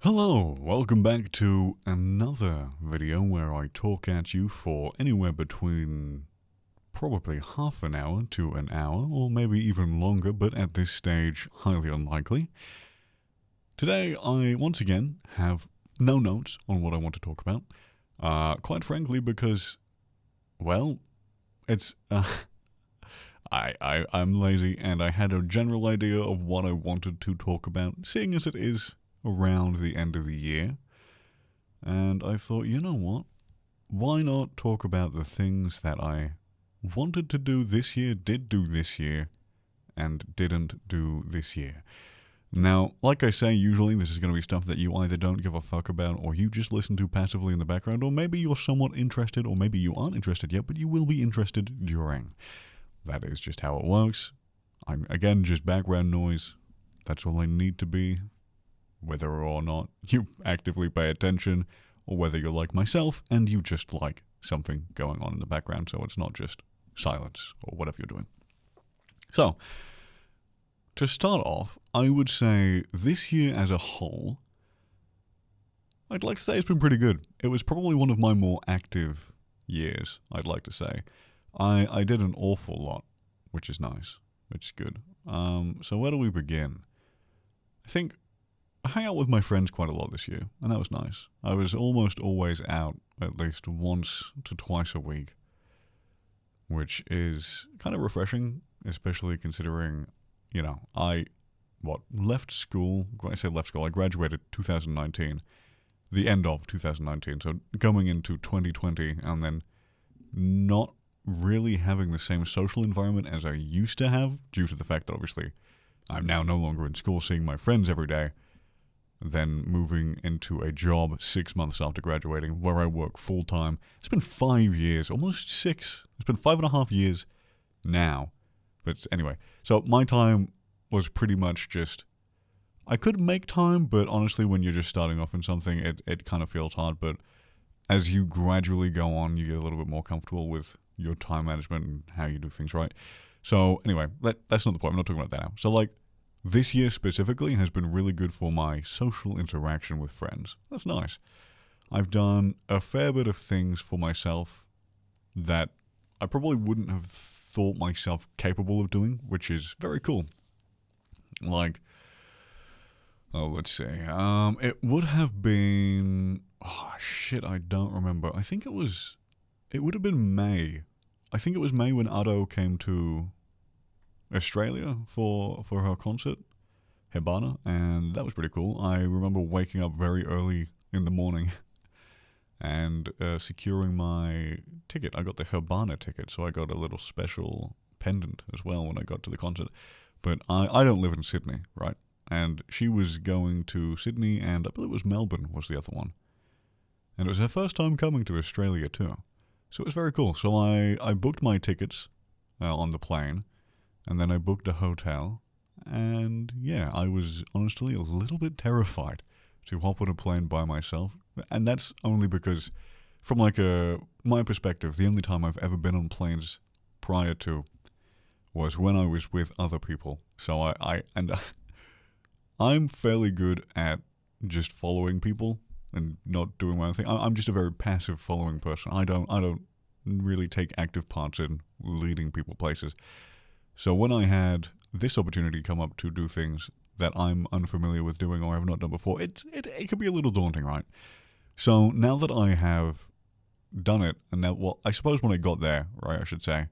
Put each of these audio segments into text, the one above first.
Hello, welcome back to another video where I talk at you for anywhere between probably half an hour to an hour, or maybe even longer, but at this stage, highly unlikely. Today, I once again have no notes on what I want to talk about. Quite frankly, because, well, it's, I'm lazy and I had a general idea of what I wanted to talk about, seeing as it is around the end of the year, and I thought, you know what? Why not talk about the things that I wanted to do this year, did do this year, and didn't do this year? Now, like I say, usually this is going to be stuff that you either don't give a fuck about or you just listen to passively in the background, or maybe you're somewhat interested, or maybe you aren't interested yet, but you will be interested during. That is just how it works. I'm, again, just background noise. That's all I need to be. Whether or not you actively pay attention, or whether you're like myself and you just like something going on in the background, so it's not just silence or whatever you're doing. So, to start off, I would say this year as a whole, I'd like to say it's been pretty good. It was probably one of my more active years, I'd like to say. I did an awful lot, which is nice, which is good. So where do we begin? I think I hang out with my friends quite a lot this year, and that was nice. I was almost always out at least once to twice a week, which is kind of refreshing, especially considering, I left school. When I say left school, I graduated 2019, the end of 2019, so going into 2020, and then not really having the same social environment as I used to have, due to the fact that obviously I'm now no longer in school, seeing my friends every day. Then moving into a job 6 months after graduating where I work full time. It's been 5 years, almost 6. It's been 5.5 years now. But anyway, so my time was pretty much just, I could make time, but honestly, when you're just starting off in something, it kind of feels hard. But as you gradually go on, you get a little bit more comfortable with your time management and how you do things right. So anyway, that's not the point. I'm not talking about that now. So this year specifically has been really good for my social interaction with friends. That's nice. I've done a fair bit of things for myself that I probably wouldn't have thought myself capable of doing, which is very cool. Let's see. It would have been, I don't remember. I think it would have been May. I think it was May when Ado came to Australia for her concert, Habana, and that was pretty cool. I remember waking up very early in the morning and securing my ticket. I got the Habana ticket, so I got a little special pendant as well when I got to the concert. But I don't live in Sydney, right? And she was going to Sydney, and I believe it was Melbourne was the other one. And it was her first time coming to Australia too. So it was very cool. So I booked my tickets on the plane, and then I booked a hotel, and yeah, I was honestly a little bit terrified to hop on a plane by myself, and that's only because, from my perspective, the only time I've ever been on planes prior to was when I was with other people. So I'm fairly good at just following people and not doing my own thing. I'm just a very passive following person. I don't really take active parts in leading people places. So when I had this opportunity come up to do things that I'm unfamiliar with doing or have not done before, it could be a little daunting, right? So now that I have done it, and now, I suppose when I got there, right, I should say,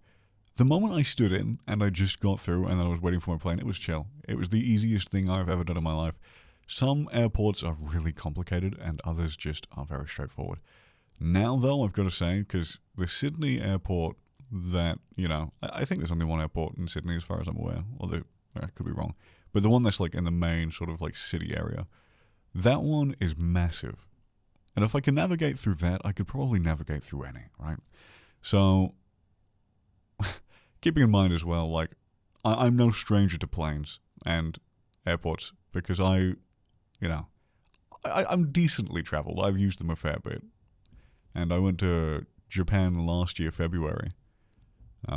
the moment I stood in and I just got through and I was waiting for my plane, it was chill. It was the easiest thing I've ever done in my life. Some airports are really complicated and others just are very straightforward. Now, though, I've got to say, because the Sydney airport that, I think there's only one airport in Sydney as far as I'm aware, although I could be wrong, but the one that's in the main sort of city area, that one is massive. And if I can navigate through that, I could probably navigate through any, right? So, keeping in mind as well, I'm no stranger to planes and airports because I'm decently traveled. I've used them a fair bit. And I went to Japan last year, February,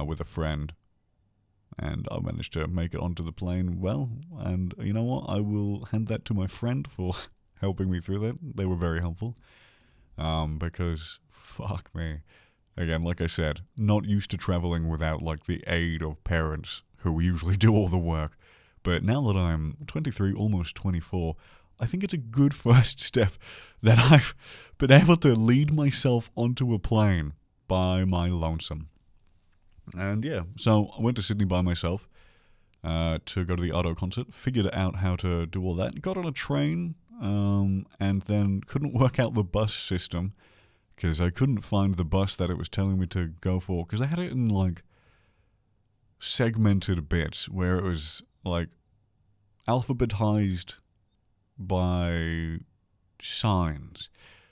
with a friend, and I managed to make it onto the plane well. And you know what? I will hand that to my friend for helping me through that. They were very helpful. Because, fuck me. Again, like I said, not used to traveling without, like, the aid of parents who usually do all the work. But now that I'm 23, almost 24, I think it's a good first step that I've been able to lead myself onto a plane by my lonesome. And yeah, so I went to Sydney by myself to go to the Otto concert, figured out how to do all that, got on a train, and then couldn't work out the bus system because I couldn't find the bus that it was telling me to go for, because I had it in, like, segmented bits where it was, like, alphabetized by signs.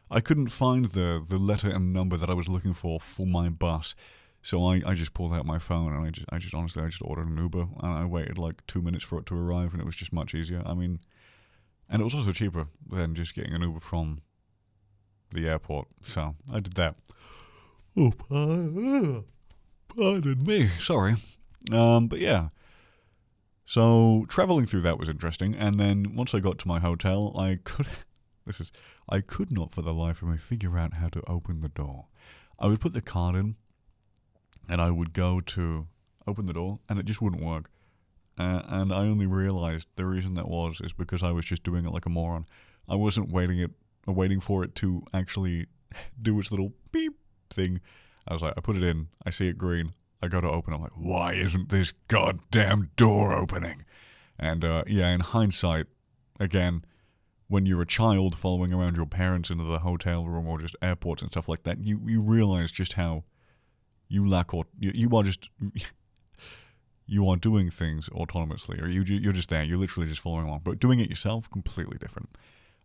I couldn't find the letter and number that I was looking for my bus. So I just pulled out my phone and I just honestly ordered an Uber, and I waited like 2 minutes for it to arrive, and it was just much easier. I mean, and it was also cheaper than just getting an Uber from the airport. So I did that. Oh, pardon me. Sorry. But yeah. So traveling through that was interesting, and then once I got to my hotel, I could not for the life of me figure out how to open the door. I would put the card in, and I would go to open the door, and it just wouldn't work. And I only realized the reason that is because I was just doing it like a moron. I wasn't waiting for it to actually do its little beep thing. I was like, I put it in, I see it green, I go to open, I'm like, why isn't this goddamn door opening? And yeah, in hindsight, again, when you're a child following around your parents into the hotel room or just airports and stuff like that, you realize just how you lack, or you are just, you are doing things autonomously, or you're just there, you're literally just following along. But doing it yourself, completely different.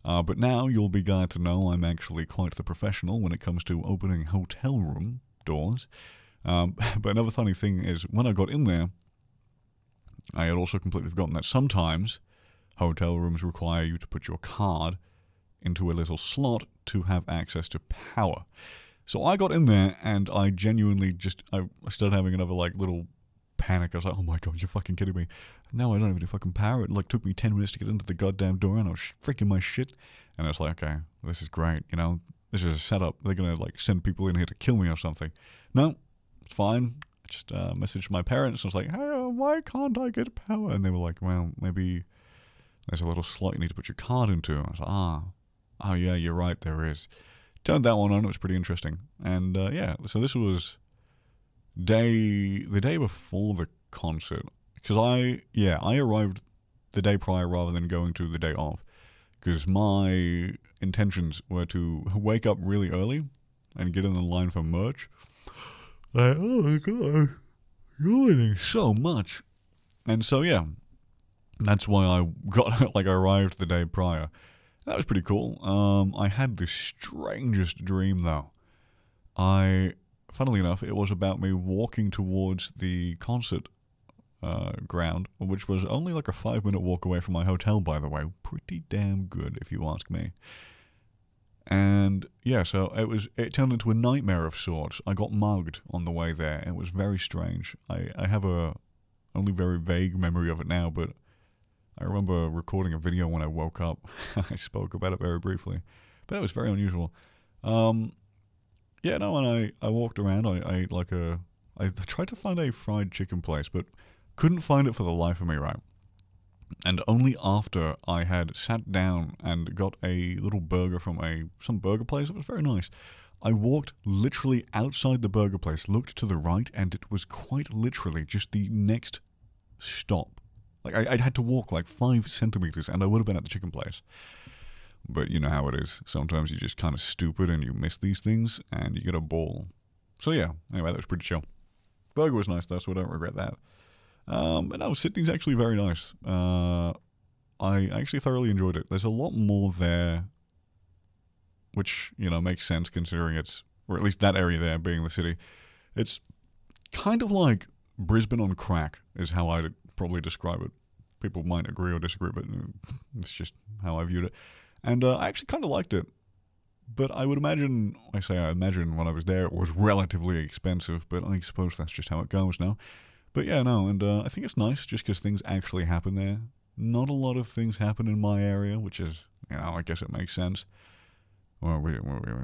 But now you'll be glad to know I'm actually quite the professional when it comes to opening hotel room doors. But another funny thing is, when I got in there, I had also completely forgotten that sometimes hotel rooms require you to put your card into a little slot to have access to power. So I got in there, and I genuinely I started having another, like, little panic. I was like, oh my god, you're fucking kidding me. Now I don't have any fucking power. It, like, took me 10 minutes to get into the goddamn door, and I was freaking my shit. And I was like, okay, this is great, you know? This is a setup. They're gonna, like, send people in here to kill me or something. No, it's fine. I just messaged my parents. I was like, hey, why can't I get power? And they were like, well, maybe there's a little slot you need to put your card into. I was like, oh yeah, you're right, there is. Turned that one on. It was pretty interesting. And yeah, so this was the day before the concert, because I arrived the day prior rather than going to the day of, because my intentions were to wake up really early and get in the line for merch. Like, oh my god, you're eating so much. And so yeah, that's why I got I arrived the day prior. That was pretty cool. I had the strangest dream though. Funnily enough, it was about me walking towards the concert ground, which was only like a 5-minute walk away from my hotel, by the way. Pretty damn good, if you ask me. And yeah, so it turned into a nightmare of sorts. I got mugged on the way there. It was very strange. I have only very vague memory of it now, but I remember recording a video when I woke up. I spoke about it very briefly, but it was very unusual. Yeah, no, and I walked around. I tried to find a fried chicken place, but couldn't find it for the life of me, right? And only after I had sat down and got a little burger from some burger place, it was very nice, I walked literally outside the burger place, looked to the right, and it was quite literally just the next stop. Like, I'd had to walk like 5 centimeters, and I would have been at the chicken place. But you know how it is. Sometimes you're just kind of stupid, and you miss these things, and you get a ball. So yeah, anyway, that was pretty chill. Burger was nice, though, so I don't regret that. But no, Sydney's actually very nice. I actually thoroughly enjoyed it. There's a lot more there, which, you know, makes sense considering or at least that area there being the city. It's kind of like Brisbane on crack is how I'd probably describe it. People might agree or disagree, but it's just how I viewed it. And I actually kind of liked it. But I imagine when I was there it was relatively expensive, but I suppose that's just how it goes now. But yeah, no, and I think it's nice just because things actually happen there. Not a lot of things happen in my area, which is I guess it makes sense. Well, we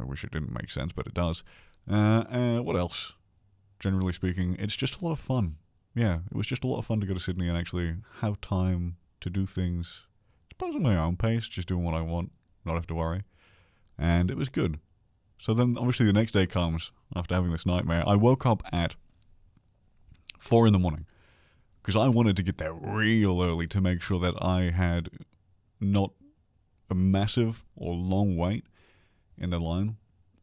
wish it didn't make sense, but it does. What else? Generally speaking, it's just a lot of fun. Yeah, it was just a lot of fun to go to Sydney and actually have time to do things, I suppose, at my own pace, just doing what I want, not have to worry. And it was good. So then, obviously, the next day comes after having this nightmare. I woke up at 4 in the morning because I wanted to get there real early to make sure that I had not a massive or long wait in the line.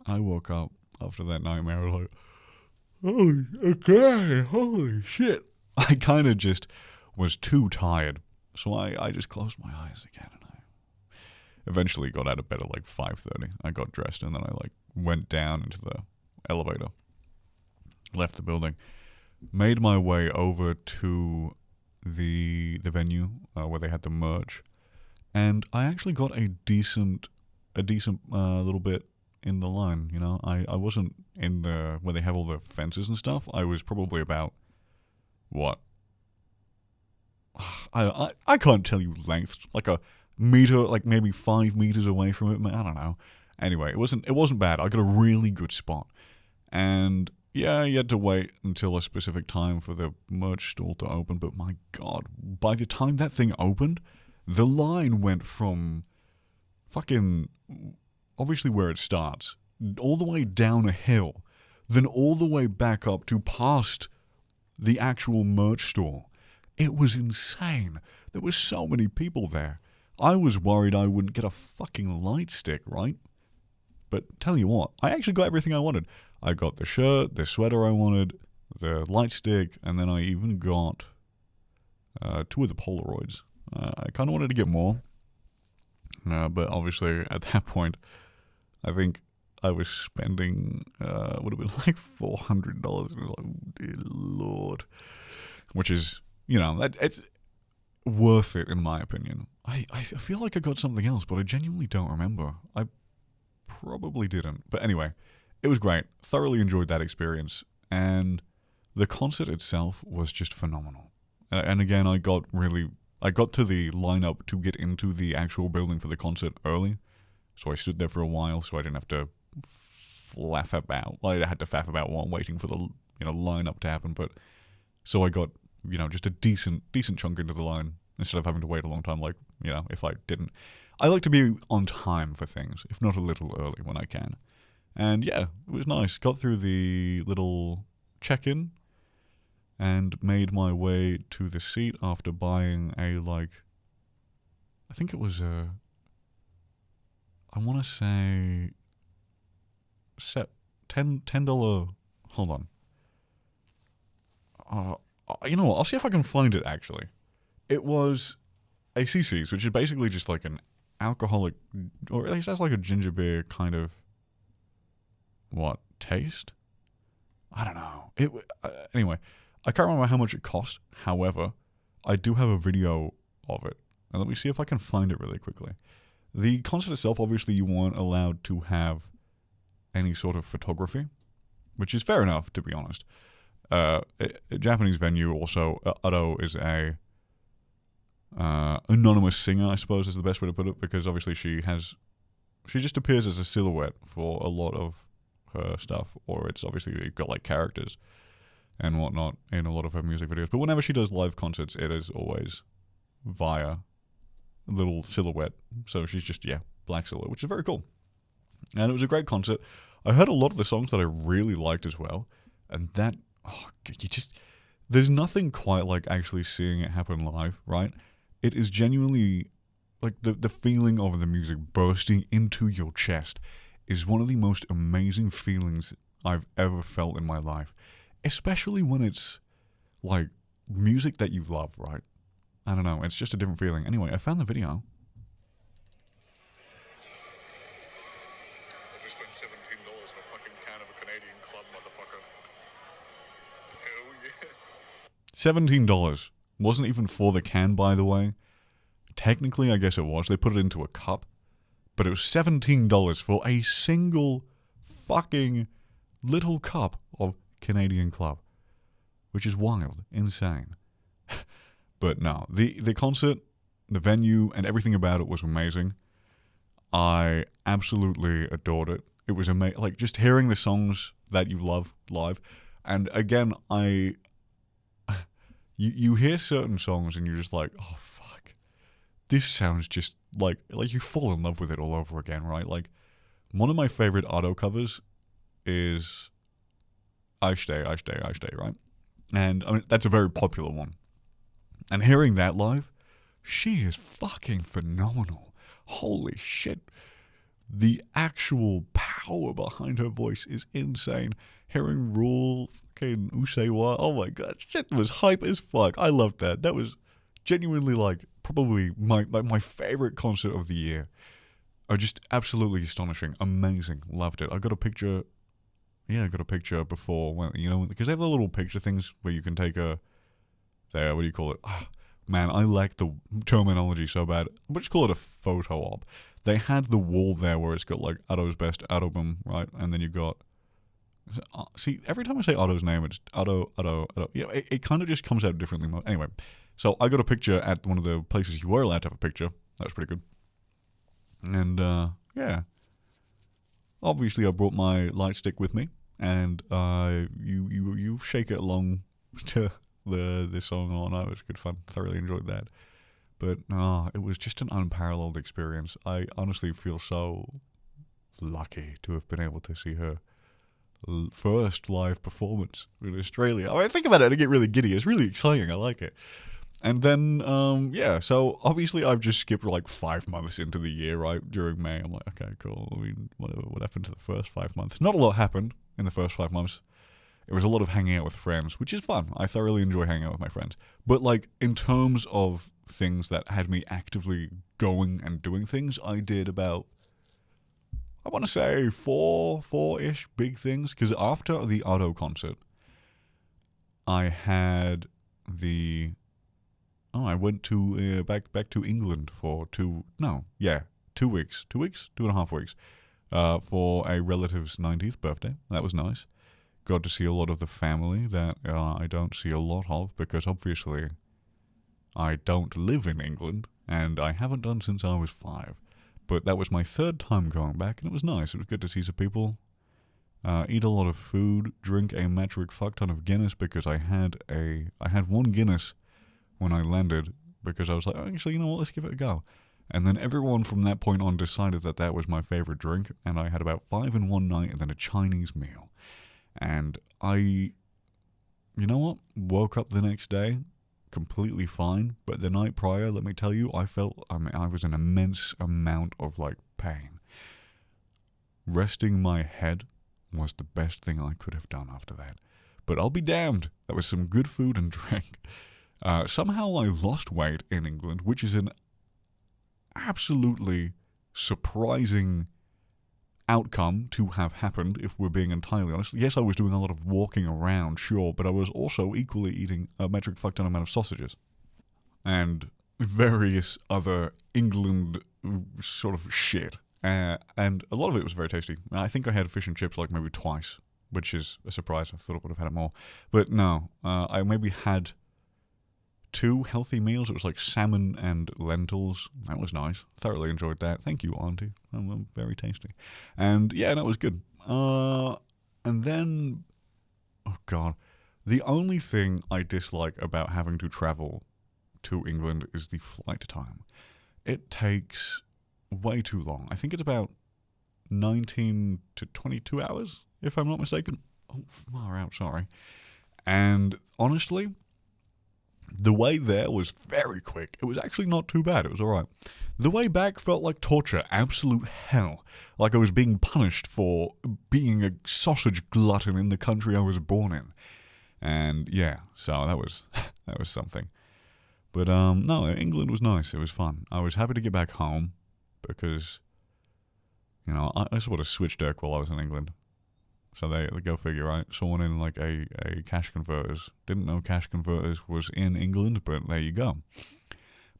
I woke up after that nightmare like, oh, okay, holy shit. I kind of just was too tired. So I just closed my eyes again and I eventually got out of bed at like 5:30. I got dressed and then I went down into the elevator, left the building, made my way over to the venue where they had the merch, and I actually got a decent little bit in the line. I wasn't in the where they have all the fences and stuff. I was probably about what? I can't tell you length, like a meter, like maybe 5 meters away from it. I don't know. Anyway, it wasn't bad. I got a really good spot, and yeah, you had to wait until a specific time for the merch stall to open. But my God, by the time that thing opened, the line went from fucking obviously where it starts, all the way down a hill, then all the way back up to past the actual merch store. It was insane. There were so many people there. I was worried I wouldn't get a fucking light stick, right? But tell you what, I actually got everything I wanted. I got the shirt, the sweater I wanted, the light stick, and then I even got 2 of the Polaroids. I kind of wanted to get more, but obviously at that point, I think I was spending, would have been like $400. Like, oh dear Lord. Which is, it's worth it in my opinion. I feel like I got something else, but I genuinely don't remember. I probably didn't. But anyway, it was great. Thoroughly enjoyed that experience. And the concert itself was just phenomenal. And again, I got to the lineup to get into the actual building for the concert early. So I stood there for a while so I didn't have to faff about. Well, I had to faff about while waiting for the lineup to happen. But so I got just a decent chunk into the line instead of having to wait a long time. If I didn't, I like to be on time for things, if not a little early when I can. And yeah, it was nice. Got through the little check-in and made my way to the seat after buying I think it was I want to say $10. Hold on. You know what? I'll see if I can find it, actually. It was a CC's, which is basically just like an alcoholic, or at least has like a ginger beer kind of, taste? I don't know. Anyway, I can't remember how much it cost. However, I do have a video of it. And let me see if I can find it really quickly. The concert itself, obviously, you weren't allowed to have any sort of photography, which is fair enough, to be honest. A Japanese venue also, Ado is a anonymous singer, I suppose is the best way to put it, because obviously she just appears as a silhouette for a lot of her stuff, or it's obviously you've got like characters and whatnot in a lot of her music videos. But whenever she does live concerts, it is always via little silhouette. So she's just, black silhouette, which is very cool. And it was a great concert. I heard a lot of the songs that I really liked as well. And that, there's nothing quite like actually seeing it happen live, right? It is genuinely, like, the feeling of the music bursting into your chest is one of the most amazing feelings I've ever felt in my life. Especially when it's, like, music that you love, right? I don't know, it's just a different feeling. Anyway, I found the video. I just spent $17 on a fucking can of a Canadian Club, motherfucker. Hell yeah. $17. Wasn't even for the can, by the way. Technically, I guess it was. They put it into a cup. But it was $17 for a single fucking little cup of Canadian Club. Which is wild. Insane. But no, the concert, the venue, and everything about it was amazing. I absolutely adored it. It was amazing. Like, just hearing the songs that you love live. And again, you hear certain songs and you're just like, oh, fuck. This sounds just like you fall in love with it all over again, right? Like, one of my favorite Otto covers is I Stay, right? And I mean, that's a very popular one. And hearing that live, she is fucking phenomenal. Holy shit. The actual power behind her voice is insane. Hearing Rule, fucking Usewa, oh my god, shit was hype as fuck. I loved that. That was genuinely like probably my favorite concert of the year. Just absolutely astonishing, amazing, loved it. I got a picture. Yeah, I got a picture before when because they have the little picture things where you can take what do you call it? Man, I like the terminology so bad. We'll just call it a photo op. They had the wall there where it's got like Otto's best album, right? And then you got. See, every time I say Otto's name, it's Otto. Yeah, it kind of just comes out differently. Anyway, so I got a picture at one of the places you were allowed to have a picture. That was pretty good. And yeah, obviously I brought my light stick with me, and you shake it along to the song all night. It was good fun. Thoroughly enjoyed that. But it was just an unparalleled experience. I honestly feel so lucky to have been able to see her first live performance in Australia. I think about it and I get really giddy. It's really exciting. I like it. And then, so obviously I've just skipped like 5 months into the year, right? During May, I'm like, okay, cool. I mean, what happened to the first 5 months? Not a lot happened in the first 5 months. It was a lot of hanging out with friends, which is fun. I thoroughly enjoy hanging out with my friends. But like, in terms of things that had me actively going and doing things, I did about, I want to say four-ish big things. Because after the Otto concert, I had I went to back to England for 2 weeks, 2.5 weeks, for a relative's 90th birthday. That was nice. Got to see a lot of the family that I don't see a lot of because obviously I don't live in England and I haven't done since I was 5. But that was my 3rd time going back and it was nice. It was good to see some people, eat a lot of food, drink a metric fuck ton of Guinness because I had 1 Guinness when I landed because I was like, oh, actually, you know what, let's give it a go. And then everyone from that point on decided that that was my favorite drink, and I had about 5 in one night and then a Chinese meal. And you know what, woke up the next day completely fine, but the night prior, let me tell you, I was in an immense amount of like pain. Resting my head was the best thing I could have done after that. But I'll be damned, that was some good food and drink. Somehow I lost weight in England, which is an absolutely surprising outcome to have happened, if we're being entirely honest. Yes, I was doing a lot of walking around, sure, but I was also equally eating a metric fuck ton amount of sausages. And various other England sort of shit. And a lot of it was very tasty. I think I had fish and chips like maybe twice, which is a surprise. I thought I would have had it more. But no, I maybe had 2 healthy meals. It was like salmon and lentils. That was nice. Thoroughly enjoyed that. Thank you, Auntie. Very tasty. And yeah, that was good. And then, oh God, the only thing I dislike about having to travel to England is the flight time. It takes way too long. I think it's about 19 to 22 hours, if I'm not mistaken. Oh, far out, sorry. And honestly, the way there was very quick. It was actually not too bad. It was alright. The way back felt like torture. Absolute hell. Like I was being punished for being a sausage glutton in the country I was born in. And yeah, so that was something. But no, England was nice. It was fun. I was happy to get back home because, I sort of switched deck while I was in England. So they go figure, right? Someone in like a cash converters. Didn't know cash converters was in England, but there you go.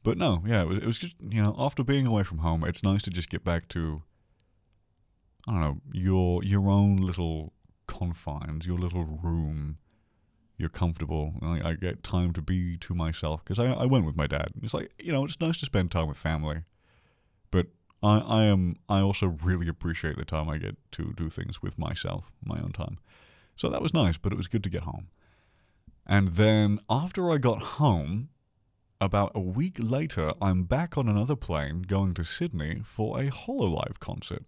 But no, yeah, it was just, after being away from home, it's nice to just get back to, I don't know, your own little confines, your little room. You're comfortable. I get time to be to myself because I went with my dad. It's like, it's nice to spend time with family. But I also really appreciate the time I get to do things with myself, my own time. So that was nice, but it was good to get home. And then after I got home, about a week later, I'm back on another plane going to Sydney for a Hololive concert.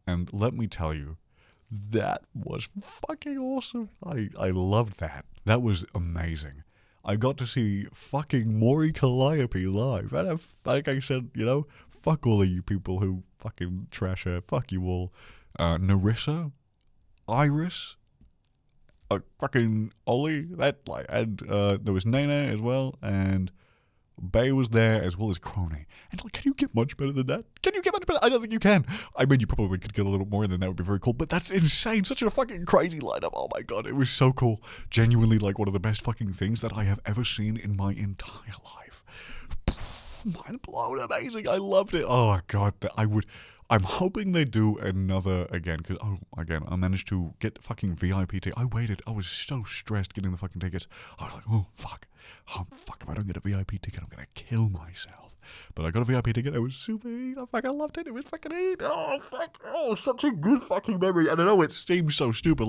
And let me tell you, that was fucking awesome. I loved that. That was amazing. I got to see fucking Maury Calliope live. And like I said, fuck all of you people who fucking trash her. Fuck you all. Narissa, Iris, fucking Ollie, and there was Nene as well, and Bay was there as well as Crony. And can you get much better than that? Can you get much better? I don't think you can. I mean, you probably could get a little more, and then that would be very cool. But that's insane. Such a fucking crazy lineup. Oh my god, it was so cool. Genuinely, one of the best fucking things that I have ever seen in my entire life. Mind blown, amazing. I loved it. Oh god, I'm hoping they do another again, because, I managed to get fucking VIP tickets. I waited. I was so stressed getting the fucking tickets. I was like, oh, fuck. If I don't get a VIP ticket, I'm going to kill myself. But I got a VIP ticket. It was super heat. I fucking loved it. It was fucking heat. Oh, fuck. Oh, such a good fucking memory. And I know it seems so stupid.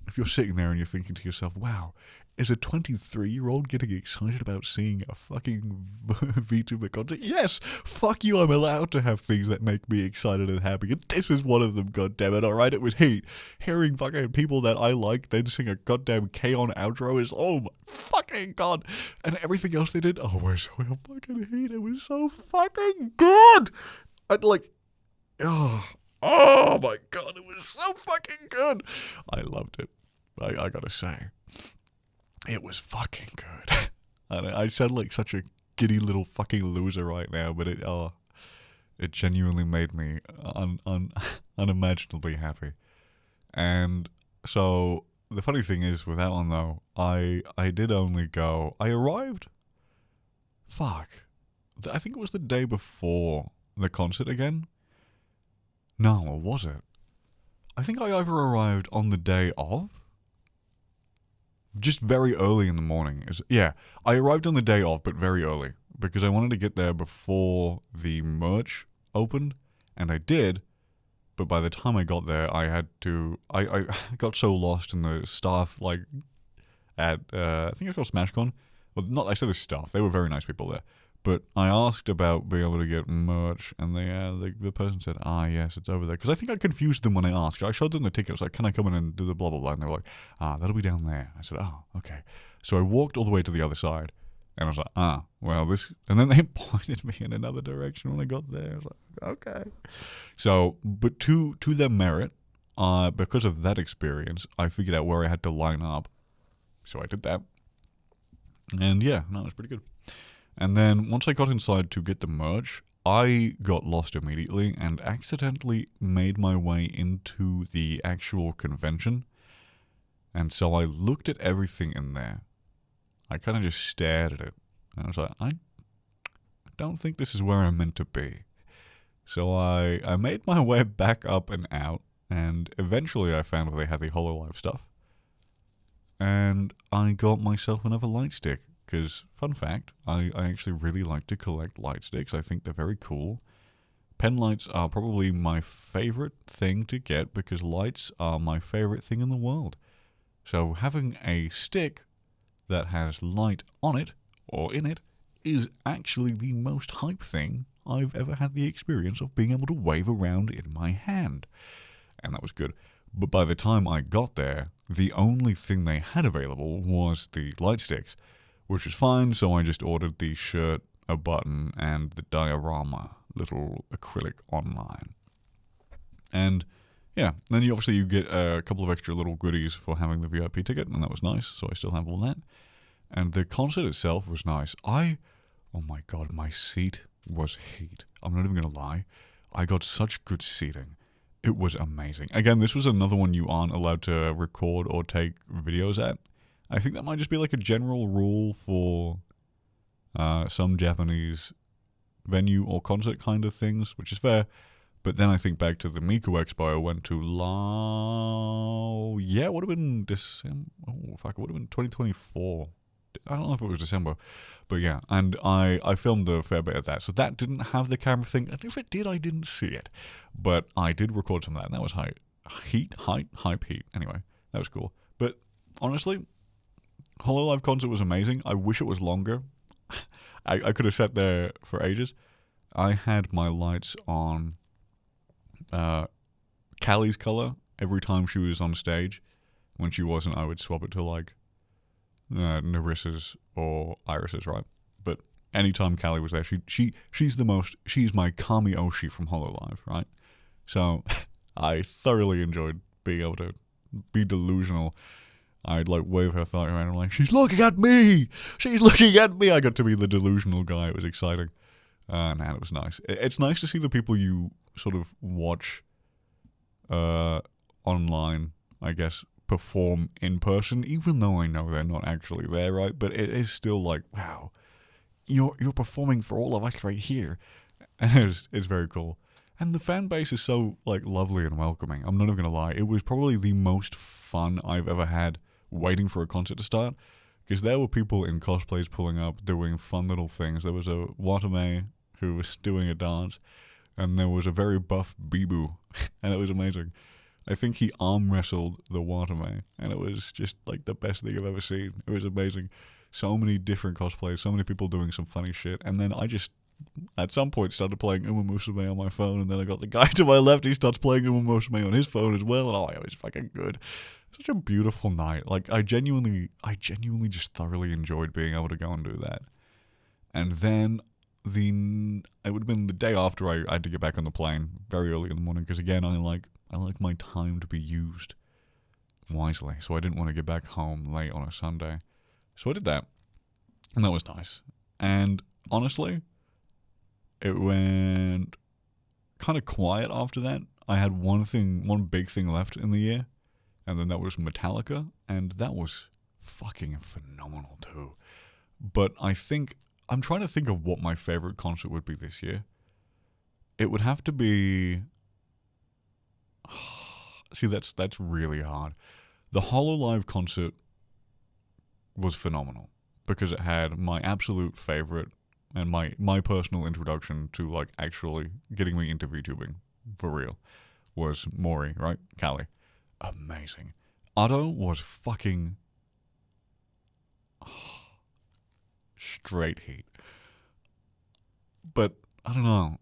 If you're sitting there and you're thinking to yourself, wow, is a 23-year-old getting excited about seeing a fucking VTuber concert? Yes! Fuck you, I'm allowed to have things that make me excited and happy. And this is one of them, goddammit, alright? It was heat. Hearing fucking people that I like then sing a goddamn K-On! Outro is, oh my fucking god. And everything else they did, oh, we're so fucking heat. It was so fucking good! Oh my god, it was so fucking good. I loved it. I gotta say. It was fucking good. I sound like such a giddy little fucking loser right now, but it genuinely made me unimaginably happy. And so the funny thing is, with that one though, I did only go. I arrived. Fuck. I think it was the day before the concert again. No, or was it? I think I either arrived on the day of. Just very early in the morning. Yeah, I arrived on the day of, but very early. Because I wanted to get there before the merch opened. And I did. But by the time I got there, I had to... I got so lost in the staff, at... I think it's called SmashCon. Well, not... I said the staff. They were very nice people there. But I asked about being able to get merch, and the person said, yes, it's over there. Because I think I confused them when I asked. I showed them the ticket. I was like, can I come in and do the blah, blah, blah? And they were like, that'll be down there. I said, okay. So I walked all the way to the other side, and I was like, well, this... And then they pointed me in another direction when I got there. I was like, okay. So, but to their merit, because of that experience, I figured out where I had to line up. So I did that. And yeah, no, it was pretty good. And then once I got inside to get the merch, I got lost immediately and accidentally made my way into the actual convention. And so I looked at everything in there. I kind of just stared at it. And I was like, I don't think this is where I'm meant to be. So I made my way back up and out. And eventually I found where they had the Hololive stuff. And I got myself another light stick. Because, fun fact, I actually really like to collect light sticks. I think they're very cool. Pen lights are probably my favorite thing to get because lights are my favorite thing in the world. So having a stick that has light on it, or in it, is actually the most hype thing I've ever had the experience of being able to wave around in my hand. And that was good. But by the time I got there, the only thing they had available was the light sticks. Which was fine, so I just ordered the shirt, a button, and the diorama little acrylic online. And yeah, then you get a couple of extra little goodies for having the VIP ticket, and that was nice, so I still have all that. And the concert itself was nice. Oh my god, my seat was heat. I'm not even going to lie. I got such good seating. It was amazing. Again, this was another one you aren't allowed to record or take videos at. I think that might just be a general rule for some Japanese venue or concert kind of things, which is fair. But then I think back to the Miku Expo I went to it would have been December. Oh, fuck, it would have been 2024. I don't know if it was December, but yeah, and I filmed a fair bit of that. So that didn't have the camera thing, and if it did, I didn't see it. But I did record some of that, and that was hype heat. Anyway, that was cool. But honestly, Hololive concert was amazing. I wish it was longer. I could have sat there for ages. I had my lights on Callie's color every time she was on stage. When she wasn't, I would swap it to like Nerissa's or Iris's, right? But anytime Callie was there, she's my Kami Oshi from Hololive, right? So I thoroughly enjoyed being able to be delusional. I'd like wave her thought around and I'm like, she's looking at me! She's looking at me! I got to be the delusional guy. It was exciting. And it was nice. It's nice to see the people you sort of watch online, I guess, perform in person, even though I know they're not actually there, right? But it is still like, wow, you're performing for all of us right here. And it's very cool. And the fan base is so like lovely and welcoming. I'm not even gonna lie. It was probably the most fun I've ever had waiting for a concert to start. Because there were people in cosplays pulling up, doing fun little things. There was a Watame who was doing a dance, and there was a very buff Bibu, and it was amazing. I think he arm wrestled the Watame, and it was just like the best thing I've ever seen. It was amazing. So many different cosplays, so many people doing some funny shit, and then I just, at some point, started playing Uma Musume on my phone, and then I got the guy to my left, he starts playing Uma Musume on his phone as well, and it was fucking good. Such a beautiful night. Like, I genuinely just thoroughly enjoyed being able to go and do that. And then it would have been the day after I had to get back on the plane very early in the morning, because again, I like my time to be used wisely, so I didn't want to get back home late on a Sunday. So I did that, and that was nice. And honestly, it went kind of quiet after that. I had one big thing left in the year, and then that was Metallica, and that was fucking phenomenal too. But I'm trying to think of what my favorite concert would be this year. It would have to be... See, that's really hard. The Hololive concert was phenomenal because it had my absolute favorite and my personal introduction to like actually getting me into VTubing for real was Mori, right? Callie. Amazing. Otto was fucking straight heat. But I don't know.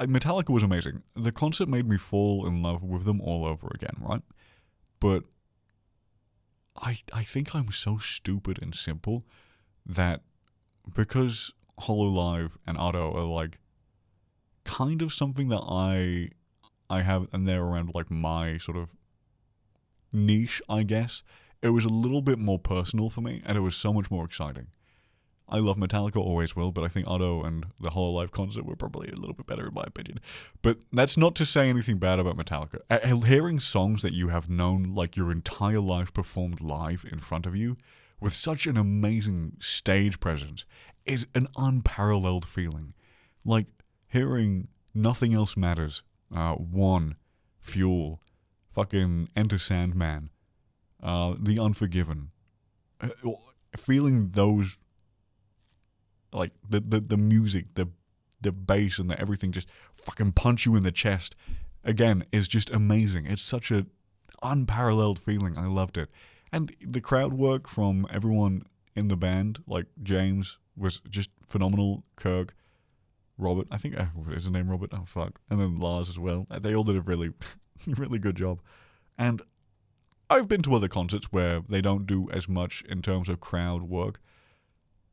Metallica was amazing. The concert made me fall in love with them all over again, right? But I think I'm so stupid and simple that because Hololive and Otto are like kind of something that I have, and they're around like my sort of niche, I guess. It was a little bit more personal for me, and it was so much more exciting. I love Metallica, always will, but I think Otto and the Hololive concert were probably a little bit better in my opinion. But that's not to say anything bad about Metallica. Hearing songs that you have known like your entire life performed live in front of you with such an amazing stage presence is an unparalleled feeling. Like hearing Nothing Else Matters, One, Fuel, fucking Enter Sandman, The Unforgiven. Feeling those, like the music, the bass and everything just fucking punch you in the chest, again, is just amazing. It's such a unparalleled feeling. I loved it. And the crowd work from everyone in the band, like James was just phenomenal, Kirk, Robert, I think, is his name Robert? Oh fuck. And then Lars as well. They all did a really, really good job. And I've been to other concerts where they don't do as much in terms of crowd work.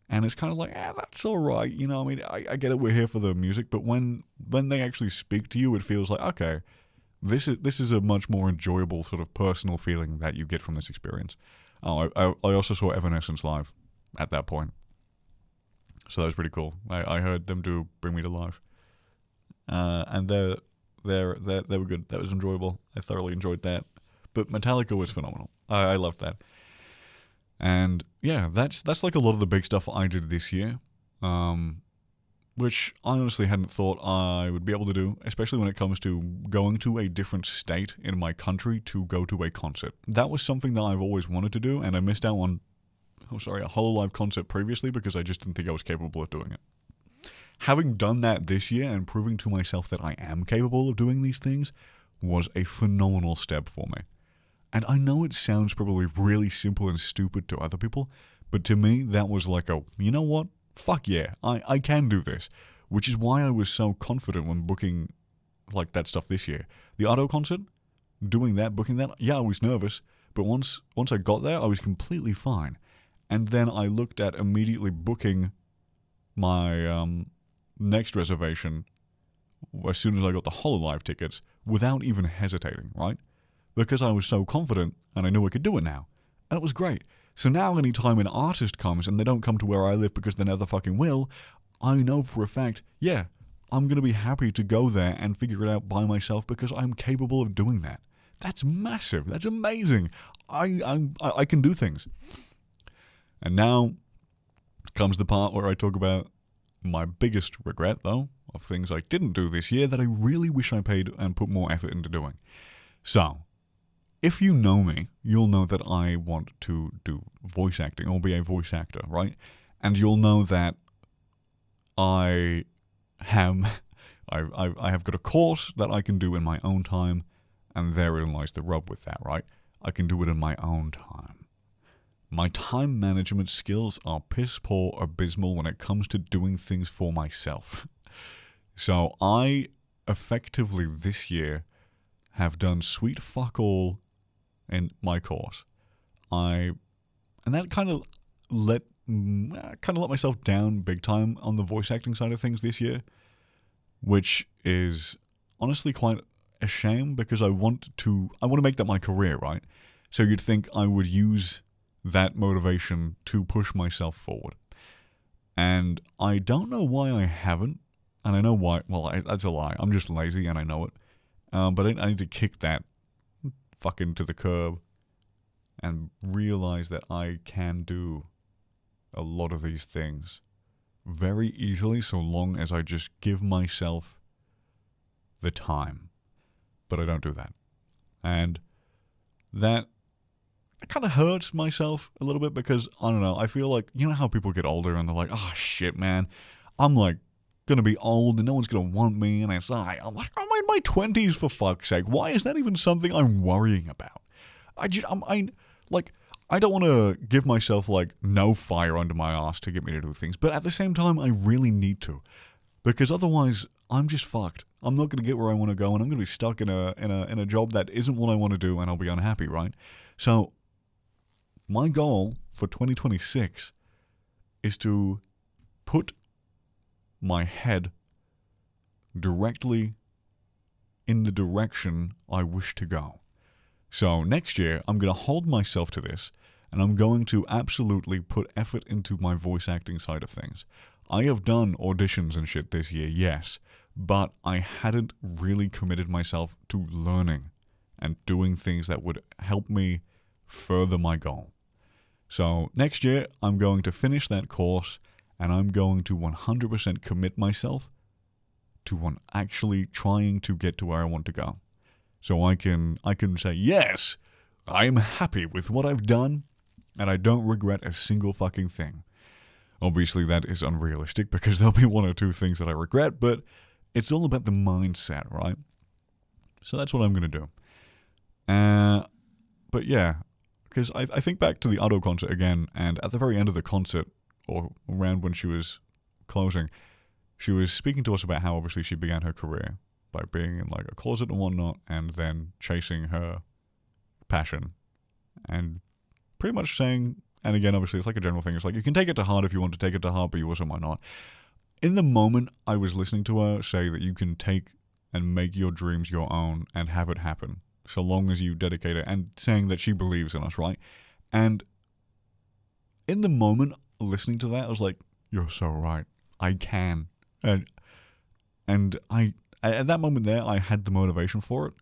And it's kind of like, that's all right. You know, I mean, I get it. We're here for the music. But when they actually speak to you, it feels like, okay, this is a much more enjoyable sort of personal feeling that you get from this experience. Oh, I also saw Evanescence live at that point. So that was pretty cool. I heard them do Bring Me to Life. And they were good. That was enjoyable. I thoroughly enjoyed that. But Metallica was phenomenal. I loved that. And yeah, that's like a lot of the big stuff I did this year, which I honestly hadn't thought I would be able to do, especially when it comes to going to a different state in my country to go to a concert. That was something that I've always wanted to do, and I missed out on HoloLive concert previously because I just didn't think I was capable of doing it. Having done that this year and proving to myself that I am capable of doing these things was a phenomenal step for me. And I know it sounds probably really simple and stupid to other people, but to me, that was like you know what? Fuck yeah, I can do this. Which is why I was so confident when booking like that stuff this year. The Auto concert, booking that, yeah, I was nervous, but once I got there, I was completely fine. And then I looked at immediately booking my next reservation as soon as I got the HoloLive tickets without even hesitating, right? Because I was so confident and I knew I could do it now. And it was great. So now anytime an artist comes and they don't come to where I live because they never fucking will, I know for a fact, yeah, I'm going to be happy to go there and figure it out by myself because I'm capable of doing that. That's massive. That's amazing. I can do things. And now comes the part where I talk about my biggest regret, though, of things I didn't do this year that I really wish I paid and put more effort into doing. So, if you know me, you'll know that I want to do voice acting or be a voice actor, right? And you'll know that I have got a course that I can do in my own time, and therein lies the rub with that, right? I can do it in my own time. My time management skills are piss poor abysmal when it comes to doing things for myself. So I effectively this year have done sweet fuck all in my course. And that kind of let myself down big time on the voice acting side of things this year, which is honestly quite a shame because I want to make that my career, right? So you'd think I would use that motivation to push myself forward. And I don't know why I haven't, and I know why. Well, that's a lie. I'm just lazy and I know it. But I need to kick that fucking to the curb and realize that I can do a lot of these things very easily so long as I just give myself the time. But I don't do that. And that kind of hurts myself a little bit because, I don't know, I feel like, you know how people get older and they're like, oh shit, man, I'm like gonna be old and no one's gonna want me, and I'm like, I'm in my 20s for fuck's sake. Why is that even something I'm worrying about? I don't want to give myself like no fire under my ass to get me to do things, but at the same time, I really need to, because otherwise, I'm just fucked. I'm not gonna get where I want to go, and I'm gonna be stuck in a job that isn't what I want to do, and I'll be unhappy, right? So, my goal for 2026 is to put my head directly in the direction I wish to go. So next year, I'm going to hold myself to this, and I'm going to absolutely put effort into my voice acting side of things. I have done auditions and shit this year, yes, but I hadn't really committed myself to learning and doing things that would help me further my goal. So next year, I'm going to finish that course, and I'm going to 100% commit myself to actually trying to get to where I want to go. So I can say, yes, I'm happy with what I've done, and I don't regret a single fucking thing. Obviously, that is unrealistic, because there'll be one or two things that I regret, but it's all about the mindset, right? So that's what I'm going to do. But yeah, because I think back to the Auto concert again, and at the very end of the concert, or around when she was closing, she was speaking to us about how obviously she began her career by being in like a closet and whatnot, and then chasing her passion, and pretty much saying, and again, obviously it's like a general thing, it's like you can take it to heart if you want to take it to heart, but you also might not. In the moment, I was listening to her say that you can take and make your dreams your own and have it happen, so long as you dedicate it, and saying that she believes in us, right? And in the moment, listening to that, I was like, you're so right. I can. And I, at that moment there, I had the motivation for it.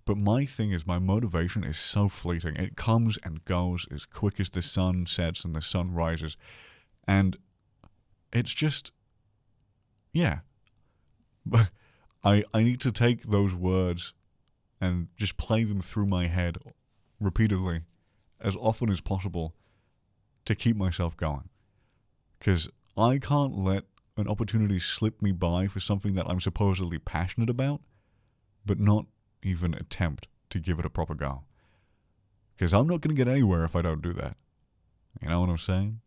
But my thing is, my motivation is so fleeting. It comes and goes as quick as the sun sets and the sun rises. And it's just, yeah. But I need to take those words and just play them through my head repeatedly as often as possible to keep myself going. Because I can't let an opportunity slip me by for something that I'm supposedly passionate about, but not even attempt to give it a proper go. Because I'm not going to get anywhere if I don't do that. You know what I'm saying?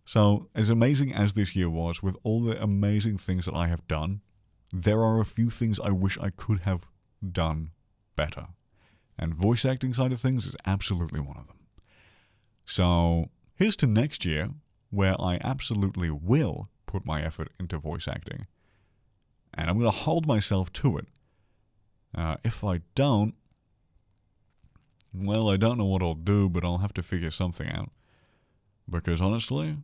So, as amazing as this year was, with all the amazing things that I have done, there are a few things I wish I could have done better. And voice acting side of things is absolutely one of them. So, here's to next year, where I absolutely will put my effort into voice acting. And I'm going to hold myself to it. If I don't, well, I don't know what I'll do, but I'll have to figure something out. Because honestly,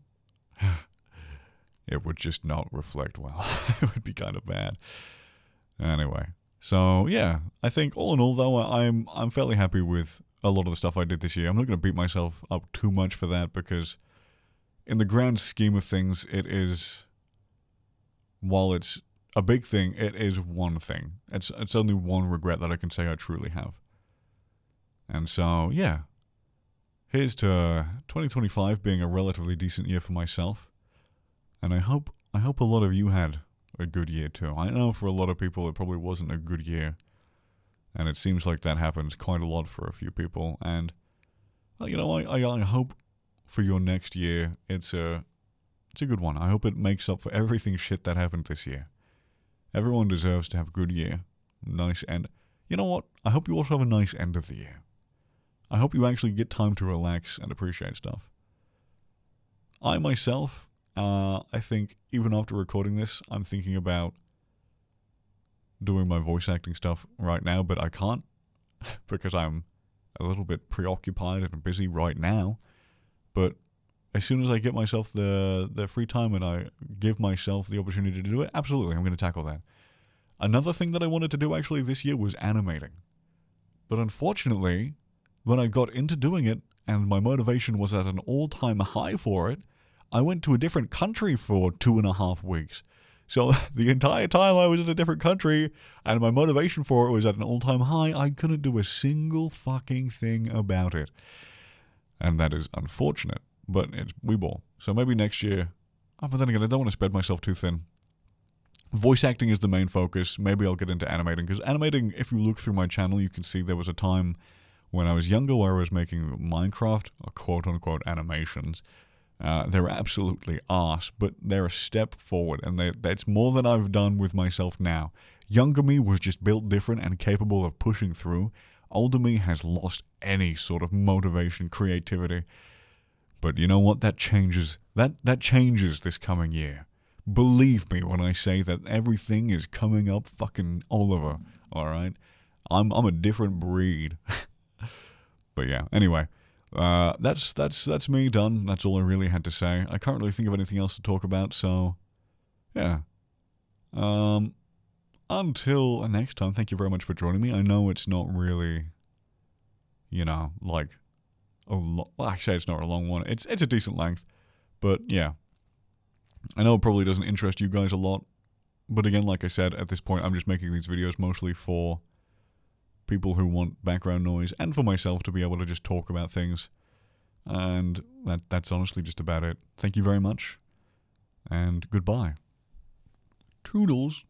it would just not reflect well. It would be kind of bad. Anyway, so yeah, I think all in all, though, I'm fairly happy with a lot of the stuff I did this year. I'm not going to beat myself up too much for that because in the grand scheme of things, it is, while it's a big thing, it is one thing. It's only one regret that I can say I truly have. And so, yeah, here's to 2025 being a relatively decent year for myself. And I hope a lot of you had a good year too. I know for a lot of people it probably wasn't a good year. And it seems like that happens quite a lot for a few people. And, you know, I hope for your next year it's a good one. I hope it makes up for everything shit that happened this year. Everyone deserves to have a good year. Nice end. You know what? I hope you also have a nice end of the year. I hope you actually get time to relax and appreciate stuff. I myself, I think even after recording this, I'm thinking about doing my voice acting stuff right now, but I can't because I'm a little bit preoccupied and busy right now. But as soon as I get myself the free time and I give myself the opportunity to do it, absolutely, I'm going to tackle that. Another thing that I wanted to do actually this year was animating. But unfortunately, when I got into doing it and my motivation was at an all-time high for it, I went to a different country for 2.5 weeks. So the entire time I was in a different country and my motivation for it was at an all-time high, I couldn't do a single fucking thing about it. And that is unfortunate, but it's Weeball. So maybe next year, but then again, I don't want to spread myself too thin. Voice acting is the main focus. Maybe I'll get into animating, because animating, if you look through my channel, you can see there was a time when I was younger where I was making Minecraft, or quote-unquote animations. They're absolutely arse, but they're a step forward, and that's more than I've done with myself now. Younger me was just built different and capable of pushing through. Older me has lost any sort of motivation, creativity. But you know what? That changes. That changes this coming year. Believe me when I say that everything is coming up fucking all over. All right, I'm a different breed. But yeah. Anyway, that's me done. That's all I really had to say. I can't really think of anything else to talk about. So yeah. Until next time, thank you very much for joining me. I know it's not really, you know, like well, actually, it's not a long one. It's a decent length, but yeah. I know it probably doesn't interest you guys a lot, but again, like I said, at this point, I'm just making these videos mostly for people who want background noise and for myself to be able to just talk about things. And that's honestly just about it. Thank you very much, and goodbye. Toodles.